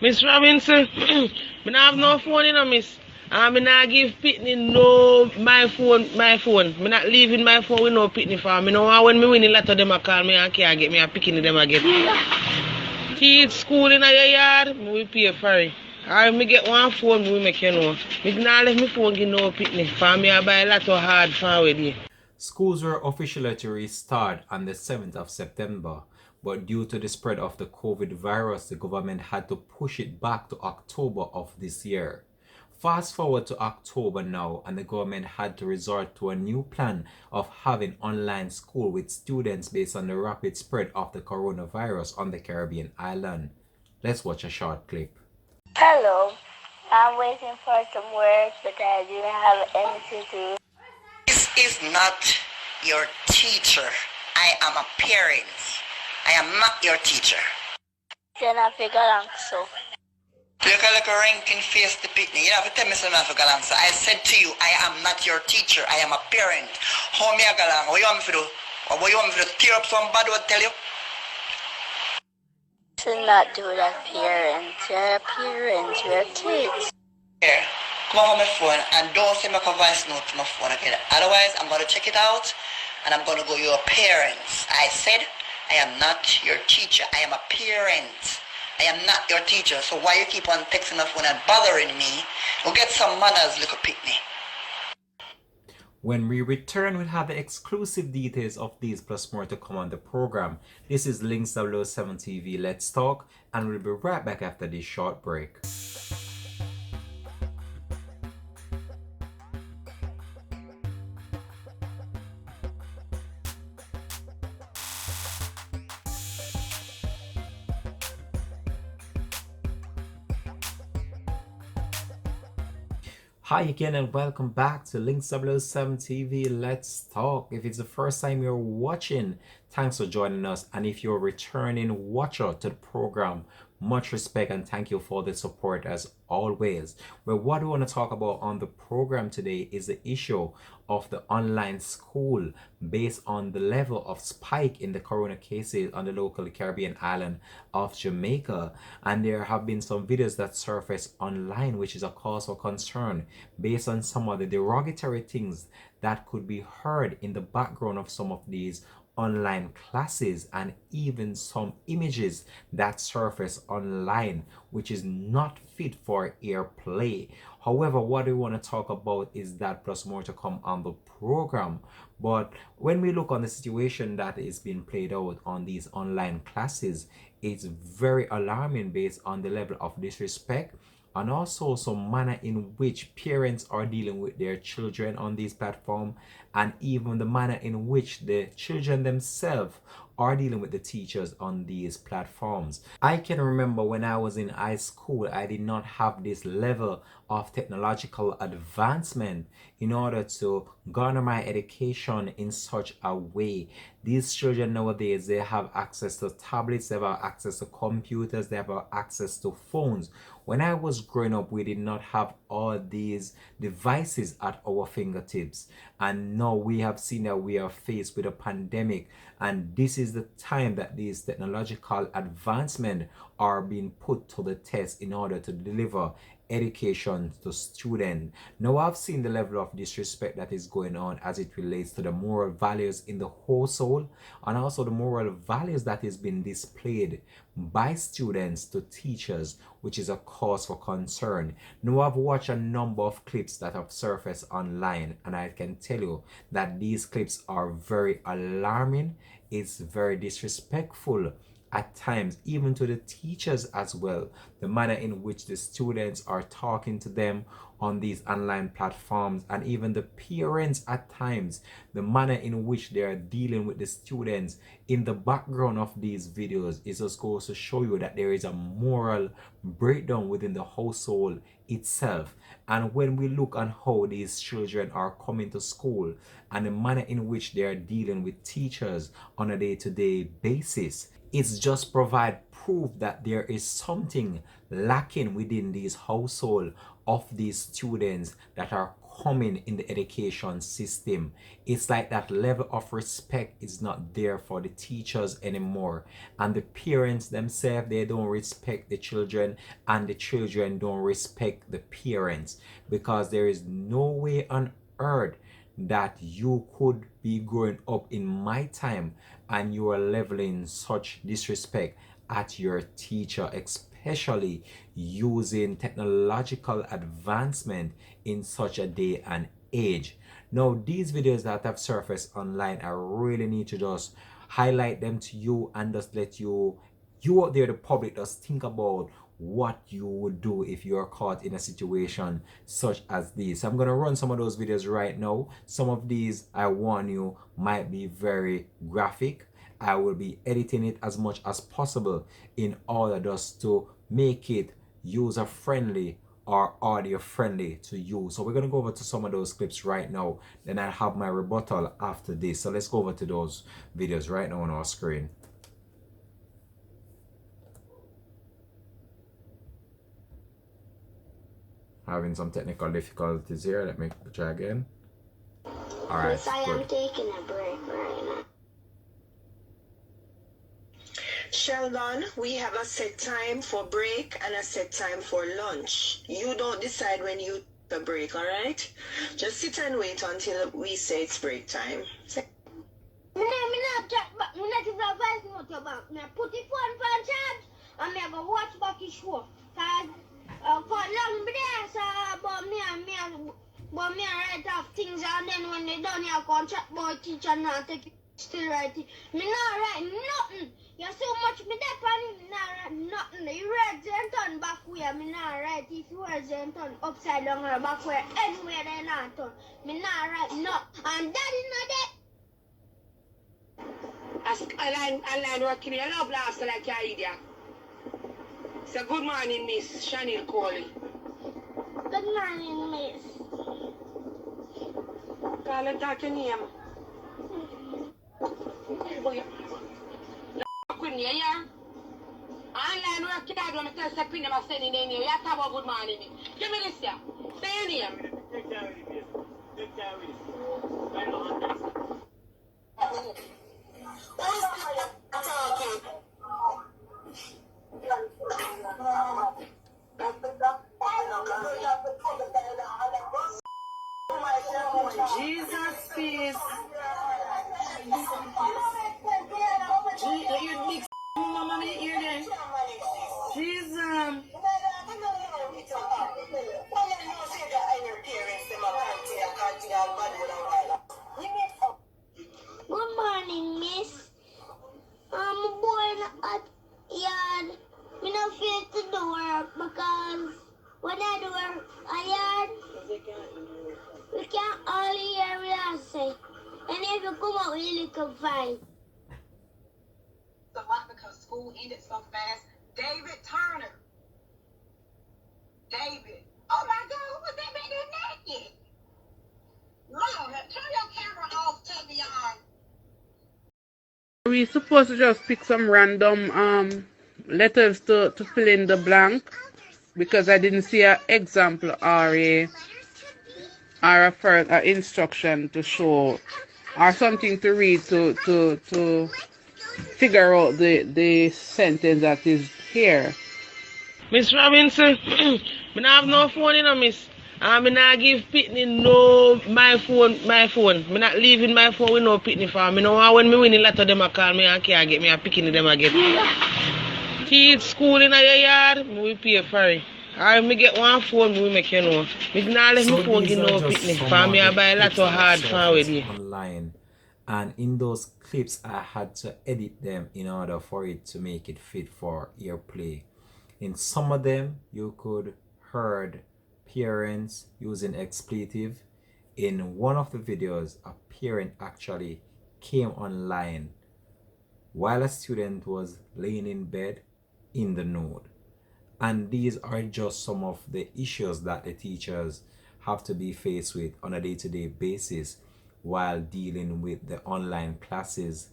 Miss Robinson, me not have no phone, miss. And me not give Pitney no my phone. Me not leaving my phone with no Pitney for me. Know when me win a lot of them a call me and can't get me a picking them again. Teach school in your yard, me will pay for it. Or me get one phone, me will make you know. Me not let me phone give no Pitney for me I buy a lot of hard forward here. Schools were officially to restart on the 7th of September, but due to the spread of the COVID virus, the government had to push it back to October of this year. Fast forward to October now, and the government had to resort to a new plan of having online school with students based on the rapid spread of the coronavirus on the Caribbean island. Let's watch a short clip. Hello, I'm waiting for some work, but I didn't have anything to do. This is not your teacher. I am a parent. I am not your teacher. Then I figure out so. Look at a ranking face to Pitney. You have to tell me something for galang. So I said to you, I am not your teacher. I am a parent. How me a galang? What you want me to do? Or what you want me to tear up some bad word tell you? To not do that, parents. You're a parent. You're kids. Here, come on my phone and don't send me a voice note to my phone again. Otherwise, I'm going to check it out and I'm going to go your parents. I said, I am not your teacher. I am a parent. I am not your teacher. So why you keep on texting my phone and bothering me? Go get some manners, little Pitney. When we return, we'll have the exclusive details of these plus more to come on the program. This is Links 007 TV. Let's talk, and we'll be right back after this short break. Hi again and welcome back to Links 007 TV. Let's talk. If it's the first time you're watching, thanks for joining us. And if you're a returning watcher to the program, much respect and thank you for the support as always. Well, what we want to talk about on the program today is the issue of the online school based on the level of spike in the corona cases on the local Caribbean island of Jamaica. And there have been some videos that surfaced online, which is a cause for concern based on some of the derogatory things that could be heard in the background of some of these online classes, and even some images that surface online which is not fit for airplay. However, what we want to talk about is that plus more to come on the program. But when we look on the situation that is being played out on these online classes, it's very alarming based on the level of disrespect and also some manner in which parents are dealing with their children on this platform, and even the manner in which the children themselves are dealing with the teachers on these platforms. I can remember when I was in high school, I did not have this level of technological advancement in order to garner my education in such a way. These children nowadays, they have access to tablets, they have access to computers, they have access to phones. When I was growing up, we did not have all these devices at our fingertips. And now we have seen that we are faced with a pandemic, and this is the time that these technological advancements are being put to the test in order to deliver education to students. Now I've seen the level of disrespect that is going on as it relates to the moral values in the household, and also the moral values that is being displayed by students to teachers, which is a cause for concern. Now I've watched a number of clips that have surfaced online, and I can tell you that these clips are very alarming. It's very disrespectful at times, even to the teachers as well. The manner in which the students are talking to them on these online platforms, and even the parents at times, the manner in which they are dealing with the students in the background of these videos, is just goes to show you that there is a moral breakdown within the household itself. And when we look on how these children are coming to school and the manner in which they are dealing with teachers on a day-to-day basis, it's just provide proof that there is something lacking within these household of these students that are coming in the education system. It's like that level of respect is not there for the teachers anymore, and the parents themselves, they don't respect the children, and the children don't respect the parents, because there is no way on earth that you could be growing up in my time and you are leveling such disrespect at your teacher, especially using technological advancement in such a day and age. Now, these videos that have surfaced online, I really need to just highlight them to you and just let you out there, the public, just think about what you would do if you are caught in a situation such as this. I'm going to run some of those videos right now. Some of these, I warn you, might be very graphic. I will be editing it as much as possible in order just to make it user friendly or audio friendly to you. So we're going to go over to some of those clips right now. Then I'll have my rebuttal after this. So let's go over to those videos right now on our screen. Having some technical difficulties here. Let me try again. All right. Yes, I am taking a break right now. Sheldon, we have a set time for break and a set time for lunch. You don't decide when you take a break, all right? Just sit and wait until we say it's break time. Me not chat back. Me not even a voice note back. Me put the phone on charge and me go watch back the show. Cause for long be there, so but me write off things, and then when they done, you come chat about teacher not take it still writing. Me not write nothing. You so much me there and me not write nothing. You write and turn back where me not write. If you write and turn upside down or back where anywhere they not turn. Me not write nothing. And that is not it. Online working, you love laughs like your idiot. So good morning, Miss Chanel Coley. Good morning, miss. Call and talk your name. Queen, you hear? Online working, I don't tell the Queen I'm sending their name. You have to have a good morning. Give me this here. Say your name. Take care of it. Take care of it. I don't Jesus peace. You big mama me hear them. Jesus. Good morning, miss. I'm born at yard. Me not feel to do work because when I do work at yard, we can't all hear what I say. And if you come out, we little fight. A lot because school ended so fast. David Turner. David. Oh my God, who was that baby naked? Lord, turn your camera off, Tavion. We supposed to just pick some random letters to fill in the blank, because I didn't see an example or a further instruction to show or something to read to figure out the sentence that is here. Miss Robinson, me not have no phone, you know, miss. Me not give Pitney no my phone. Me not leaving my phone with no Pitney for me. Know when me win a lot of them a call me and can't get me a picking them again. Kids school in your yard, me will pay for it. Or me get one phone, me will make you know. Me not let me phone give no Pitney for me. I buy a lot of hard for with me. Online. And in those clips, I had to edit them in order for it to make it fit for airplay. In some of them, you could heard parents using expletive. In one of the videos, a parent actually came online while a student was laying in bed in the nude. And these are just some of the issues that the teachers have to be faced with on a day-to-day basis while dealing with the online classes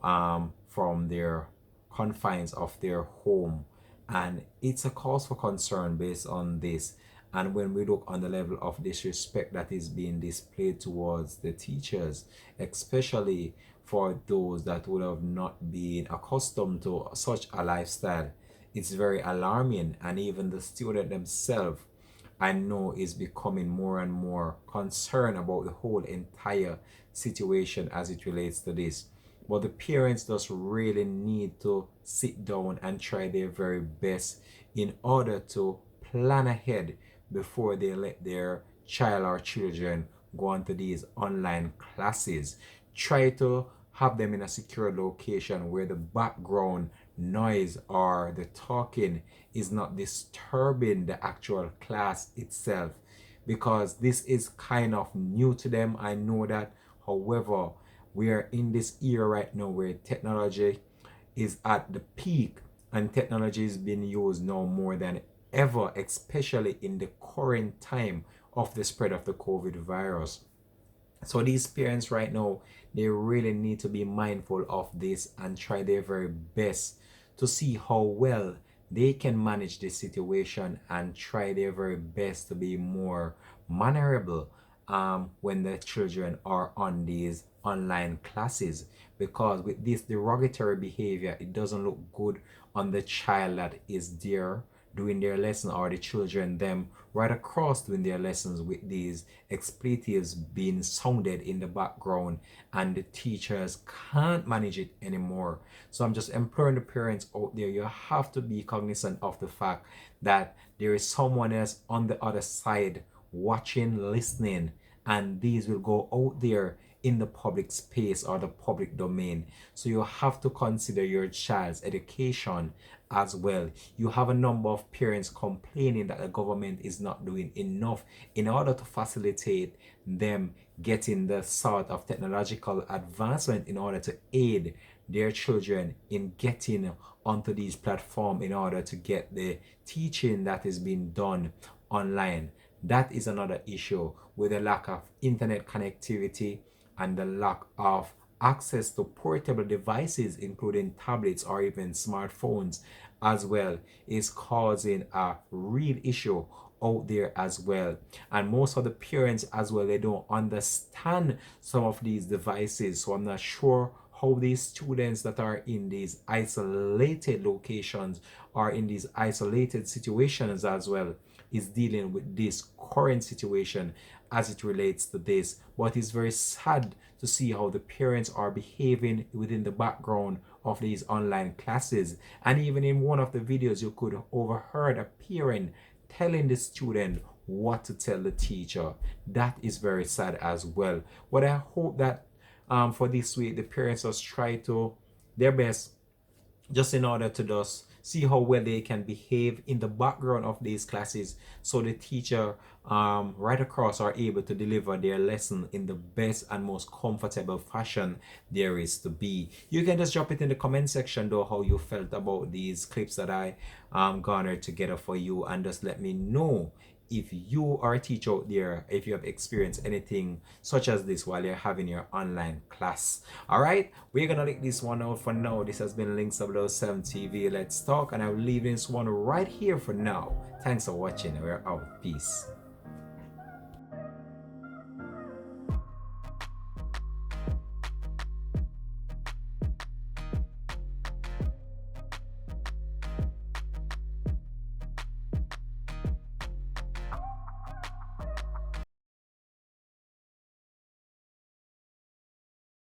from their confines of their home. And it's a cause for concern based on this. And when we look on the level of disrespect that is being displayed towards the teachers, especially for those that would have not been accustomed to such a lifestyle, it's very alarming. And even the student themselves, I know, is becoming more and more concerned about the whole entire situation as it relates to this. But the parents just really need to sit down and try their very best in order to plan ahead before they let their child or children go on to these online classes. Try to have them in a secure location where the background noise or the talking is not disturbing the actual class itself, because this is kind of new to them. I know that. However, we are in this era right now where technology is at the peak, and technology is being used now more than ever, especially in the current time of the spread of the COVID virus. So these parents right now, they really need to be mindful of this and try their very best to see how well they can manage this situation and try their very best to be more mannerable when the children are on these online classes, because with this derogatory behavior, it doesn't look good on the child that is there doing their lesson, or the children them right across doing their lessons with these expletives being sounded in the background, and the teachers can't manage it anymore. So I'm just imploring the parents out there, you have to be cognizant of the fact that there is someone else on the other side watching, listening, and these will go out there in the public space or the public domain. So you have to consider your child's education as well. You have a number of parents complaining that the government is not doing enough in order to facilitate them getting the sort of technological advancement in order to aid their children in getting onto these platforms in order to get the teaching that is being done online. That is another issue, with the lack of internet connectivity and the lack of access to portable devices, including tablets or even smartphones as well, is causing a real issue out there as well. And most of the parents as well, they don't understand some of these devices. So I'm not sure how these students that are in these isolated locations or in these isolated situations as well is dealing with this current situation as it relates to this. But it's very sad to see how the parents are behaving within the background of these online classes. And even in one of the videos, you could overheard a parent telling the student what to tell the teacher. That is very sad as well. But I hope that for this week, the parents just try to their best just in order to just see how well they can behave in the background of these classes, so the teacher right across are able to deliver their lesson in the best and most comfortable fashion there is to be. You can just drop it in the comment section though how you felt about these clips that I garnered together for you, and just let me know if you are a teacher out there, if you have experienced anything such as this while you're having your online class. All right, we're gonna leave this one out for now. This has been Links 007 TV. Let's talk, and I'll leave this one right here for now. Thanks for watching. We're out. Peace.